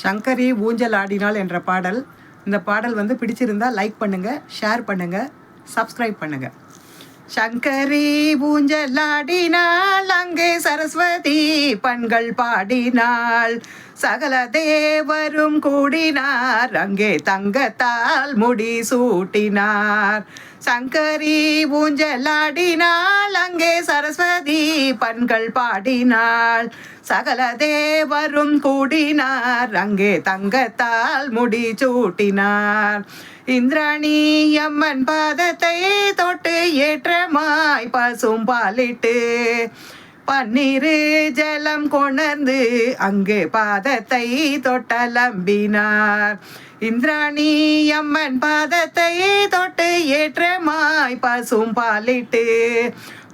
சங்கரி ஊஞ்சல் ஆடினாள் என்ற பாடல். இந்த பாடல் பிடிச்சிருந்தால் லைக் பண்ணுங்கள், ஷேர் பண்ணுங்கள், சப்ஸ்கிரைப் பண்ணுங்கள். சங்கரி ஊஞ்சலாடினாள், அங்கே சரஸ்வதி பண்கள் பாடினாள், சகல தேவரும் கூடினார், அங்கே தங்கத்தால் முடி சூட்டினார். சங்கரி ஊஞ்சலாடினாள், அங்கே சரஸ்வதி பண்கள் பாடினாள், சகல தேவரும் கூடினார், அங்கே தங்கத்தால் முடி சூட்டினார். இந்திராணி அம்மன் பாதத்தை தொட்டு ஏற்றமாய் பசும் பாலிட்டு பன்னீரு ஜலம் கொணர்ந்து அங்கே பாதத்தை தொட்டலம்பினார். இந்திராணி அம்மன் பாதத்தை தொட்டு ஏற்றமாய் பசும் பாலிட்டு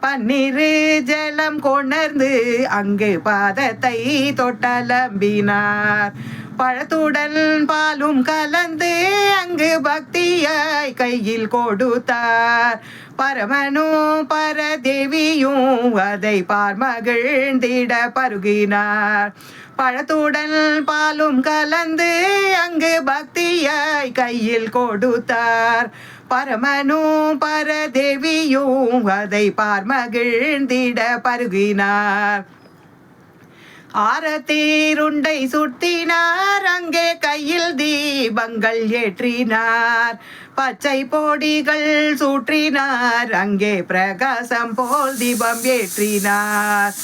பன்னீரு ஜலம் கொணர்ந்து அங்கு பாதத்தை தொட்டலம்பினார். பழத்துடன் பாலும் கலந்து அங்கு பக்தியாய் கையில் கொடுத்தார். பரமனும் பரதேவியும் அதை பார்மகிழ்ந்திட பருகினார். பழத்துடன் பாலும் கலந்து அங்கு பக்தியாய் கையில் கொடுத்தார். பரமனும் பரதேவியும் அதை பார்மகிழ்ந்திட பருகினார். ஆரத்தீருண்டை சுட்டினார், அங்கே கையில் தீபங்கள் ஏற்றினார். பச்சை பொடிகள் சூற்றினார், அங்கே பிரகாசம் போல் தீபம் ஏற்றினார்.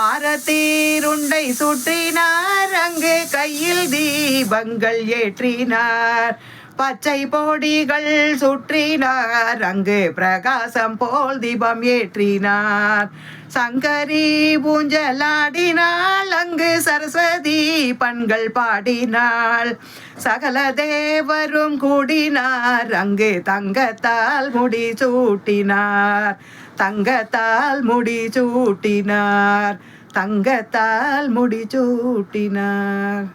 ஆரத்தீருண்டை சுற்றினார், அங்கே கையில் தீபங்கள் ஏற்றினார். பச்சை பொடிகள் சுற்றினார், அங்கு பிரகாசம் போல் தீபம் ஏற்றினார். சங்கரி ஊஞ்சலாடினாள், அங்கு சரஸ்வதி பண்கள் பாடினாள், சகல தேவரும் கூடினார், அங்கு தங்கத்தால் முடி சூட்டினார். தங்கத்தால் முடி சூட்டினார். தங்கத்தால் முடி சூட்டினார்.